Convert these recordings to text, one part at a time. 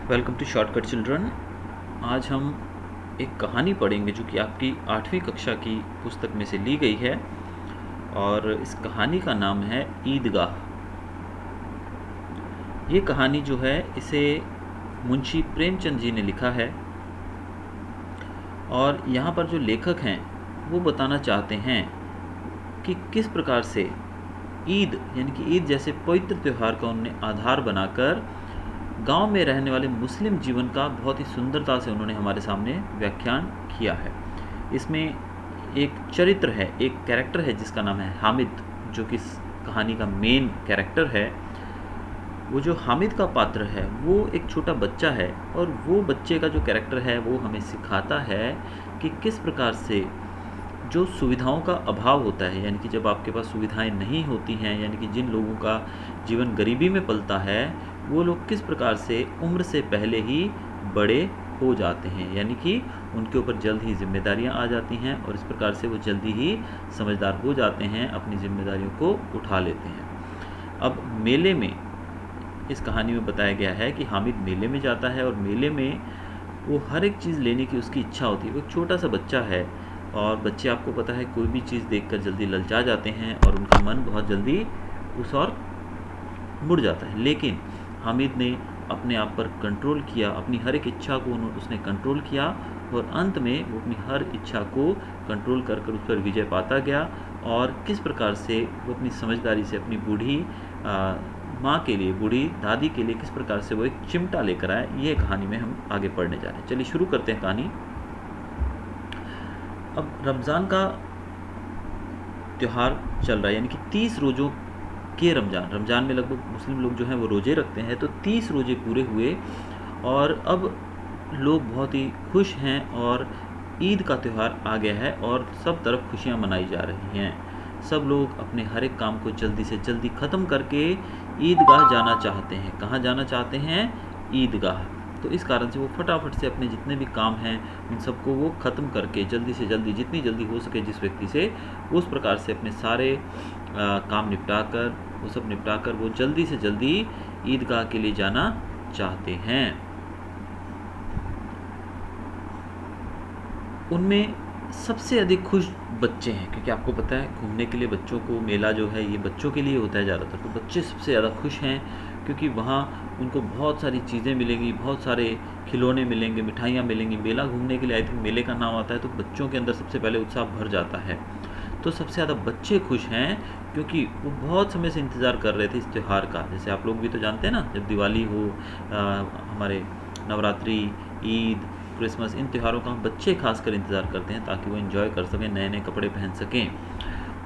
Welcome two shortcut children. आज हम एक कहानी पढ़ेंगे जो कि आपकी 8वीं कक्षा की पुस्तक में से ली गई है और इस कहानी का नाम है ईदगाह। ये कहानी जो है इसे मुंशी प्रेमचंद जी ने लिखा है और यहाँ पर जो लेखक हैं वो बताना चाहते हैं कि किस प्रकार से ईद यानी कि ईद जैसे पवित्र त्यौहार का उन्होंने आधार बनाकर गांव में रहने वाले मुस्लिम जीवन का बहुत ही सुंदरता से उन्होंने हमारे सामने व्याख्यान किया है। इसमें एक चरित्र है, एक कैरेक्टर है जिसका नाम है हामिद, जो कि इस कहानी का मेन कैरेक्टर है। वो जो हामिद का पात्र है वो एक छोटा बच्चा है और वो बच्चे का जो कैरेक्टर है वो हमें सिखाता है कि किस प्रकार से जो सुविधाओं का अभाव होता है, यानी कि जब आपके पास सुविधाएं नहीं होती हैं, यानी कि जिन लोगों का जीवन गरीबी में पलता है, वो लोग किस प्रकार से उम्र से पहले ही बड़े हो जाते हैं, यानी कि उनके ऊपर जल्द ही जिम्मेदारियां आ जाती हैं और इस प्रकार से वो जल्दी ही समझदार हो जाते हैं, अपनी जिम्मेदारियों को उठा लेते हैं। अब मेले में इस कहानी में बताया गया है कि हामिद मेले में जाता है और मेले में वो हर एक चीज़ लेने की उसकी इच्छा होती है। वो एक छोटा सा बच्चा है और बच्चे, आपको पता है, कोई भी चीज़ देखकर जल्दी ललचा जाते हैं और उनका मन बहुत जल्दी उस और मुड़ जाता है। लेकिन हामिद ने अपने आप पर कंट्रोल किया, अपनी हर एक इच्छा को उसने कंट्रोल किया और अंत में वो अपनी हर इच्छा को कंट्रोल कर उस पर विजय पाता गया। और किस प्रकार से वो अपनी समझदारी से अपनी बूढ़ी माँ के लिए, बूढ़ी दादी के लिए किस प्रकार से वो एक चिमटा लेकर आए, ये कहानी में हम आगे पढ़ने जा रहे हैं। चलिए शुरू करते हैं कहानी। अब रमज़ान का त्यौहार चल रहा है, यानी कि 30 रोज़ों के रमज़ान में लगभग मुस्लिम लोग जो हैं वो रोज़े रखते हैं, तो 30 रोज़े पूरे हुए और अब लोग बहुत ही खुश हैं और ईद का त्यौहार आ गया है और सब तरफ खुशियां मनाई जा रही हैं। सब लोग अपने हर एक काम को जल्दी से जल्दी ख़त्म करके ईदगाह जाना चाहते हैं। कहाँ जाना चाहते हैं? ईदगाह। तो इस कारण से वो फटाफट से अपने जितने भी काम हैं उन सबको वो ख़त्म करके जल्दी से जल्दी, जितनी जल्दी हो सके जिस व्यक्ति से, उस प्रकार से अपने सारे काम निपटाकर, वो सब निपटाकर वो जल्दी से जल्दी ईदगाह के लिए जाना चाहते हैं। उनमें सबसे अधिक खुश बच्चे हैं, क्योंकि आपको पता है घूमने के लिए बच्चों को, मेला जो है ये बच्चों के लिए होता है ज़्यादातर, तो बच्चे सबसे ज़्यादा खुश हैं क्योंकि वहाँ उनको बहुत सारी चीज़ें मिलेंगी, बहुत सारे खिलौने मिलेंगे, मिठाइयाँ मिलेंगी। मेला घूमने के लिए आई थिंक मेले का नाम आता है, तो बच्चों के अंदर सबसे पहले उत्साह भर जाता है। तो सबसे ज़्यादा बच्चे खुश हैं क्योंकि वो बहुत समय से इंतज़ार कर रहे थे इस त्यौहार का। जैसे आप लोग भी तो जानते हैं ना, जब दिवाली हो, हमारे नवरात्रि, ईद, क्रिसमस, इन त्योहारों का हम बच्चे खासकर इंतज़ार करते हैं ताकि वो एंजॉय कर सकें, नए नए कपड़े पहन सकें।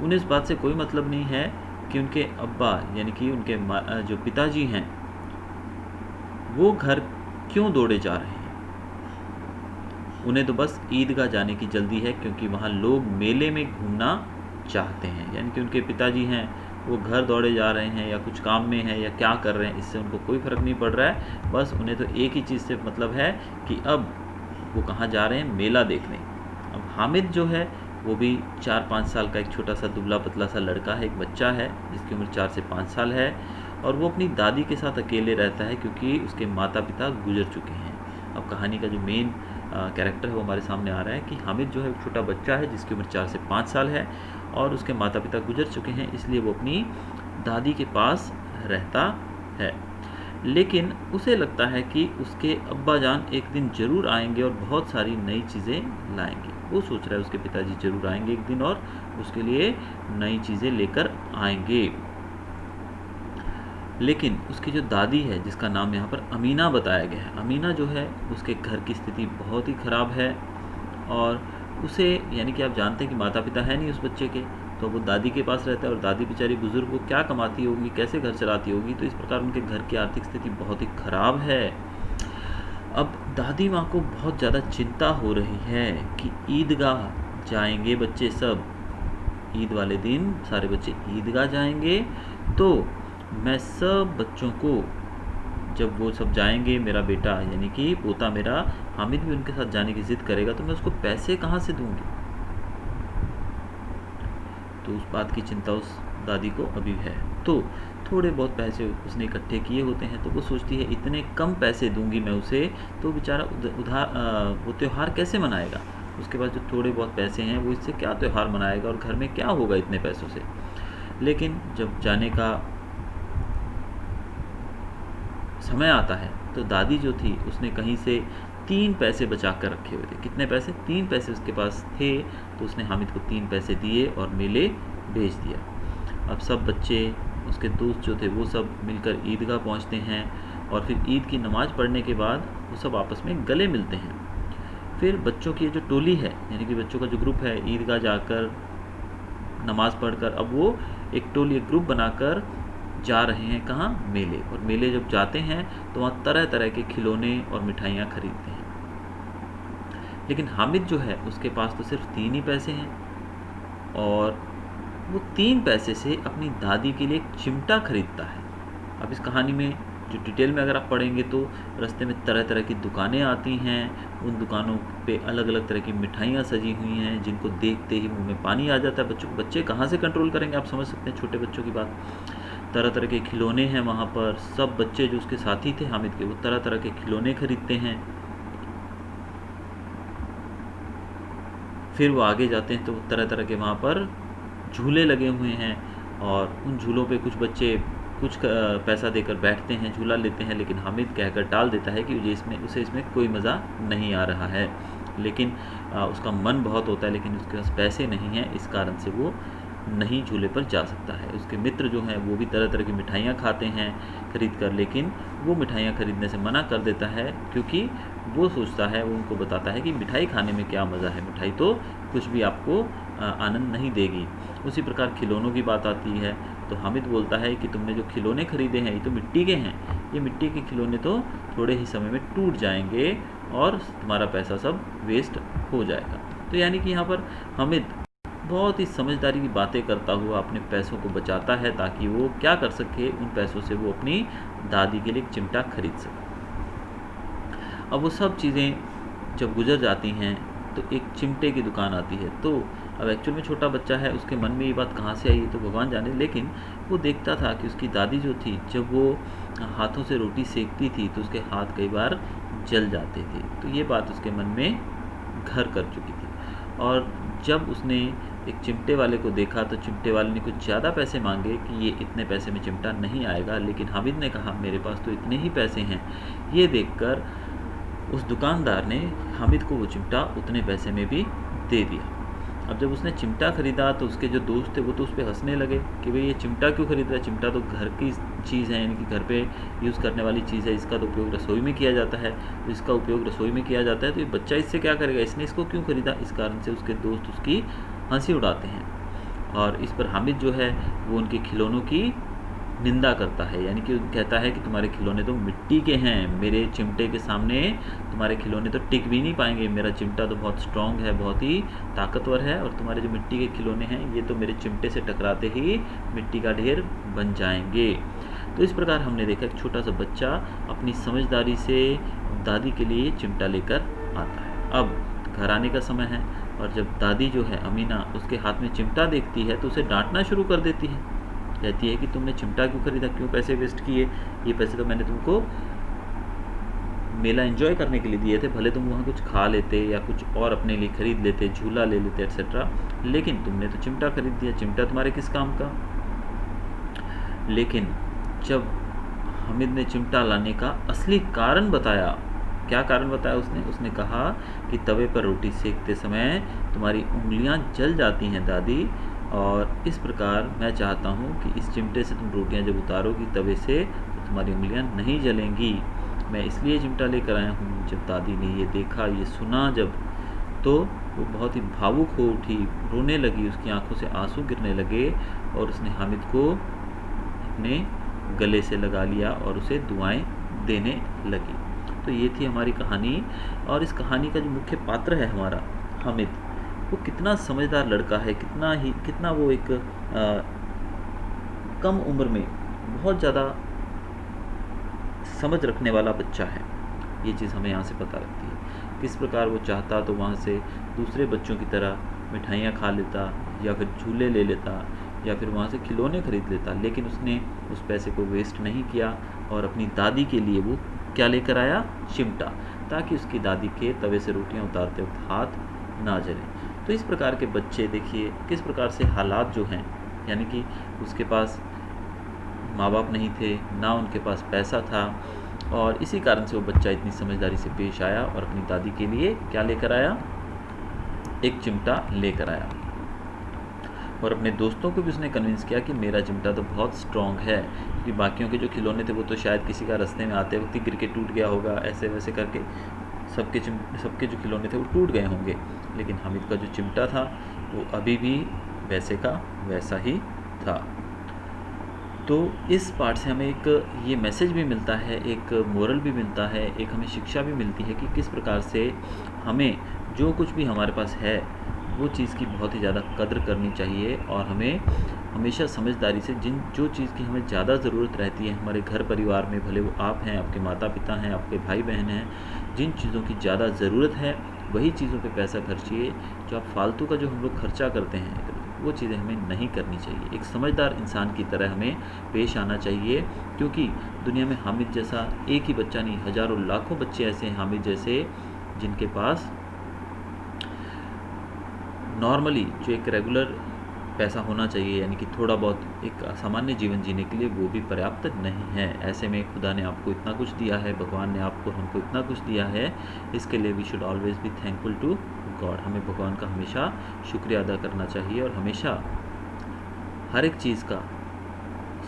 उन्हें इस बात से कोई मतलब नहीं है कि उनके अब्बा यानी कि उनके जो पिताजी हैं वो घर क्यों दौड़े जा रहे हैं। उन्हें तो बस ईदगाह जाने की जल्दी है क्योंकि वहाँ लोग मेले में घूमना चाहते हैं। यानी कि उनके पिताजी हैं वो घर दौड़े जा रहे हैं या कुछ काम में हैं या क्या कर रहे हैं, इससे उनको कोई फ़र्क नहीं पड़ रहा है। बस उन्हें तो एक ही चीज़ से मतलब है कि अब वो कहाँ जा रहे हैं? मेला देखने। अब हामिद जो है वो भी 4-5 साल का एक छोटा सा दुबला पतला सा लड़का है, एक बच्चा है जिसकी उम्र 4 से 5 साल है और वो अपनी दादी के साथ अकेले रहता है क्योंकि उसके माता पिता गुजर चुके हैं। अब कहानी का जो मेन कैरेक्टर है वो हमारे सामने आ रहा है कि हामिद जो है एक छोटा बच्चा है जिसकी उम्र 4 से 5 साल है और उसके माता पिता गुजर चुके हैं, इसलिए वो अपनी दादी के पास रहता है। लेकिन उसे लगता है कि उसके अब्बा जान एक दिन ज़रूर आएंगे और बहुत सारी नई चीज़ें लाएंगे। वो सोच रहा है उसके पिताजी ज़रूर आएंगे एक दिन और उसके लिए नई चीज़ें लेकर आएंगे। लेकिन उसकी जो दादी है, जिसका नाम यहाँ पर अमीना बताया गया है, अमीना जो है उसके घर की स्थिति बहुत ही ख़राब है और उसे, यानी कि आप जानते हैं कि माता पिता है नहीं उस बच्चे के, तो वो दादी के पास रहता है और दादी बेचारी बुज़ुर्ग, वो क्या कमाती होगी, कैसे घर चलाती होगी, तो इस प्रकार उनके घर की आर्थिक स्थिति बहुत ही ख़राब है। अब दादी माँ को बहुत ज़्यादा चिंता हो रही है कि ईदगाह जाएंगे बच्चे सब, ईद वाले दिन सारे बच्चे ईदगाह जाएंगे, तो मैं सब बच्चों को, जब वो सब जाएंगे, मेरा बेटा यानी कि पोता मेरा हामिद भी उनके साथ जाने की ज़िद करेगा, तो मैं उसको पैसे कहाँ से दूंगी। तो उस बात की चिंता उस दादी को अभी है। तो थोड़े बहुत पैसे उसने इकट्ठे किए होते हैं, तो वो सोचती है इतने कम पैसे दूंगी मैं उसे तो बेचारा वो त्यौहार कैसे मनाएगा। उसके पास जो थोड़े बहुत पैसे हैं वो इससे क्या त्यौहार मनाएगा और घर में क्या होगा इतने पैसों से। लेकिन जब जाने का समय आता है तो दादी जो थी उसने कहीं से 3 पैसे बचा कर रखे हुए थे। कितने पैसे? 3 पैसे उसके पास थे, तो उसने हामिद को 3 पैसे दिए और मेले भेज दिया। अब सब बच्चे, उसके दोस्त जो थे वो सब मिलकर ईदगाह पहुंचते हैं और फिर ईद की नमाज़ पढ़ने के बाद वो सब आपस में गले मिलते हैं। फिर बच्चों की जो टोली है, यानी कि बच्चों का जो ग्रुप है, ईदगाह जाकर नमाज़ पढ़कर अब वो एक टोली, एक ग्रुप बनाकर जा रहे हैं कहाँ? मेले। और मेले जब जाते हैं तो वहाँ तरह तरह के खिलौने और मिठाइयाँ खरीदते हैं। लेकिन हामिद जो है उसके पास तो सिर्फ 3 ही पैसे हैं और वो 3 पैसे से अपनी दादी के लिए एक चिमटा खरीदता है। अब इस कहानी में जो डिटेल में अगर आप पढ़ेंगे तो रास्ते में तरह तरह की दुकानें आती हैं, उन दुकानों पे अलग अलग तरह की मिठाइयाँ सजी हुई हैं जिनको देखते ही मुंह में पानी आ जाता है बच्चों को। बच्चे कहाँ से कंट्रोल करेंगे, आप समझ सकते हैं छोटे बच्चों की बात। तरह तरह के खिलौने हैं वहाँ पर। सब बच्चे जो उसके साथी थे हामिद के, वो तरह तरह के खिलौने खरीदते हैं। फिर वो आगे जाते हैं तो तरह तरह के वहाँ पर झूले लगे हुए हैं और उन झूलों पे कुछ बच्चे कुछ पैसा देकर बैठते हैं, झूला लेते हैं, लेकिन हामिद कहकर टाल देता है कि उसे इसमें कोई मज़ा नहीं आ रहा है। लेकिन उसका मन बहुत होता है, लेकिन उसके पास पैसे नहीं हैं, इस कारण से वो नहीं झूले पर जा सकता है। उसके मित्र जो हैं वो भी तरह तरह की मिठाइयाँ खाते हैं खरीद कर, लेकिन वो मिठाइयाँ खरीदने से मना कर देता है क्योंकि वो सोचता है, वो उनको बताता है कि मिठाई खाने में क्या मज़ा है, मिठाई तो कुछ भी आपको आनंद नहीं देगी। उसी प्रकार खिलौनों की बात आती है तो हामिद बोलता है कि तुमने जो खिलौने खरीदे हैं ये तो मिट्टी के हैं, ये मिट्टी के खिलौने तो थोड़े ही समय में टूट जाएंगे और तुम्हारा पैसा सब वेस्ट हो जाएगा। तो यानी कि यहाँ पर हामिद बहुत ही समझदारी की बातें करता हुआ अपने पैसों को बचाता है ताकि वो क्या कर सके, उन पैसों से वो अपनी दादी के लिए एक चिमटा खरीद सके। अब वो सब चीज़ें जब गुजर जाती हैं तो एक चिमटे की दुकान आती है। तो अब एक्चुअल में छोटा बच्चा है, उसके मन में ये बात कहाँ से आई तो भगवान जाने, लेकिन वो देखता था कि उसकी दादी जो थी जब वो हाथों से रोटी सेकती थी तो उसके हाथ कई बार जल जाते थे। तो ये बात उसके मन में घर कर चुकी थी और जब उसने एक चिमटे वाले को देखा तो चिमटे वाले ने कुछ ज़्यादा पैसे मांगे कि ये इतने पैसे में चिमटा नहीं आएगा, लेकिन हामिद ने कहा मेरे पास तो इतने ही पैसे हैं। ये देखकर उस दुकानदार ने हामिद को वो चिमटा उतने पैसे में भी दे दिया। अब जब उसने चिमटा ख़रीदा तो उसके जो दोस्त थे वो तो उस पर हंसने लगे कि भाई ये चिमटा क्यों खरीद रहा है, चिमटा तो घर की चीज़ है, यानी कि घर पे यूज़ करने वाली चीज़ है, इसका तो उपयोग रसोई में किया जाता है, तो इसका उपयोग रसोई में किया जाता है तो ये बच्चा इससे क्या करेगा, इसने इसको क्यों ख़रीदा। इस कारण से उसके दोस्त उसकी हंसी उड़ाते हैं और इस पर हामिद जो है वो उनके खिलौनों की निंदा करता है, यानी कि कहता है कि तुम्हारे खिलौने तो मिट्टी के हैं, मेरे चिमटे के सामने तुम्हारे खिलौने तो टिक भी नहीं पाएंगे, मेरा चिमटा तो बहुत स्ट्रॉन्ग है, बहुत ही ताकतवर है और तुम्हारे जो मिट्टी के खिलौने हैं ये तो मेरे चिमटे से टकराते ही मिट्टी का ढेर बन जाएंगे। तो इस प्रकार हमने देखा एक छोटा सा बच्चा अपनी समझदारी से दादी के लिए चिमटा लेकर आता है। अब घर आने का समय है और जब दादी जो है अमीना उसके हाथ में चिमटा देखती है तो उसे डांटना शुरू कर देती है। कहती है कि तुमने चिमटा क्यों खरीदा, क्यों पैसे वेस्ट किए, ये पैसे तो मैंने तुमको मेला एंजॉय करने के लिए दिए थे, भले तुम वहाँ कुछ खा लेते या कुछ और अपने लिए खरीद लेते, झूला ले लेते एक्सेट्रा, लेकिन तुमने तो चिमटा खरीद दिया, चिमटा तुम्हारे किस काम का। लेकिन जब हामिद ने चिमटा लाने का असली कारण बताया, क्या कारण बताया उसने कहा कि तवे पर रोटी सेकते समय तुम्हारी उंगलियां जल जाती हैं दादी, और इस प्रकार मैं चाहता हूँ कि इस चिमटे से तुम रोटियां जब उतारोगी तवे से तो तुम्हारी उंगलियां नहीं जलेंगी। मैं इसलिए चिमटा लेकर आया हूँ। जब दादी ने ये देखा, ये सुना जब, तो वो बहुत ही भावुक हो उठी, रोने लगी, उसकी आंखों से आंसू गिरने लगे और उसने हामिद को अपने गले से लगा लिया और उसे दुआएं देने लगी। तो ये थी हमारी कहानी, और इस कहानी का जो मुख्य पात्र है हमारा हामिद, वो कितना समझदार लड़का है, कितना वो एक कम उम्र में बहुत ज़्यादा समझ रखने वाला बच्चा है। ये चीज़ हमें यहाँ से पता लगती है। किस प्रकार वो चाहता तो वहाँ से दूसरे बच्चों की तरह मिठाइयाँ खा लेता या फिर झूले ले लेता या फिर वहाँ से खिलौने खरीद लेता, लेकिन उसने उस पैसे को वेस्ट नहीं किया और अपनी दादी के लिए वो क्या लेकर आया, चिमटा, ताकि उसकी दादी के तवे से रोटियां उतारते वक्त हाथ ना जले। तो इस प्रकार के बच्चे देखिए किस प्रकार से हालात जो हैं, यानी कि उसके पास माँ बाप नहीं थे, ना उनके पास पैसा था, और इसी कारण से वो बच्चा इतनी समझदारी से पेश आया और अपनी दादी के लिए क्या लेकर आया, एक चिमटा लेकर आया। और अपने दोस्तों को भी उसने कन्विंस किया कि मेरा चिमटा तो बहुत स्ट्रॉन्ग है, क्योंकि बाकियों के जो खिलौने थे वो तो शायद किसी का रास्ते में आते वक्त ही गिर के टूट गया होगा, ऐसे वैसे करके सबके जो खिलौने थे वो टूट गए होंगे, लेकिन हामिद का जो चिमटा था वो अभी भी वैसे का वैसा ही था। तो इस पार्ट से हमें एक ये मैसेज भी मिलता है, एक मोरल भी मिलता है, एक हमें शिक्षा भी मिलती है कि किस प्रकार से हमें जो कुछ भी हमारे पास है वो चीज़ की बहुत ही ज़्यादा कद्र करनी चाहिए, और हमें हमेशा समझदारी से जो चीज़ की हमें ज़्यादा ज़रूरत रहती है हमारे घर परिवार में, भले वो आप हैं, आपके माता पिता हैं, आपके भाई बहन हैं, जिन चीज़ों की ज़्यादा ज़रूरत है वही चीज़ों पे पैसा खर्चिए। जो आप फालतू का जो हम लोग खर्चा करते हैं वो चीज़ें हमें नहीं करनी चाहिए। एक समझदार इंसान की तरह हमें पेश आना चाहिए, क्योंकि दुनिया में हामिद जैसा एक ही बच्चा नहीं, हज़ारों लाखों बच्चे ऐसे हैं हामिद जैसे, जिनके पास नॉर्मली जो एक रेगुलर पैसा होना चाहिए, यानी कि थोड़ा बहुत एक सामान्य जीवन जीने के लिए, वो भी पर्याप्त नहीं है। ऐसे में खुदा ने आपको इतना कुछ दिया है, भगवान ने आपको हमको इतना कुछ दिया है, इसके लिए we should always be thankful to God. हमें भगवान का हमेशा शुक्रिया अदा करना चाहिए और हमेशा हर एक चीज़ का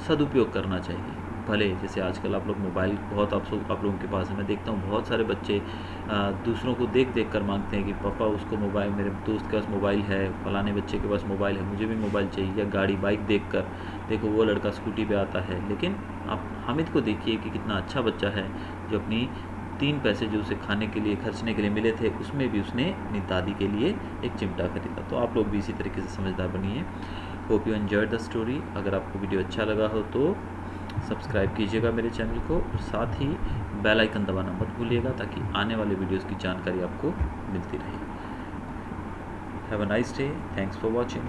सदुपयोग करना चाहिए। भले जैसे आजकल आप लोग मोबाइल बहुत आप लोगों के पास है, मैं देखता हूँ बहुत सारे बच्चे दूसरों को देख देख कर मांगते हैं कि पापा उसको मोबाइल, मेरे दोस्त के पास मोबाइल है, फलाने बच्चे के पास मोबाइल है, मुझे भी मोबाइल चाहिए, या गाड़ी बाइक देख कर देखो वो लड़का स्कूटी पे आता है। लेकिन आप हामिद को देखिए कि कितना अच्छा बच्चा है, जो अपनी 3 पैसे जो उसे खाने के लिए खर्चने के लिए मिले थे उसमें भी उसने अपनी दादी के लिए एक चिमटा खरीदा। तो आप लोग भी इसी तरीके से समझदार बनिए। Hope you enjoyed the story. अगर आपको वीडियो अच्छा लगा हो तो सब्सक्राइब कीजिएगा मेरे चैनल को, और साथ ही बेल आइकन दबाना मत भूलिएगा, ताकि आने वाले वीडियोस की जानकारी आपको मिलती रहे। Have a nice day, thanks for watching.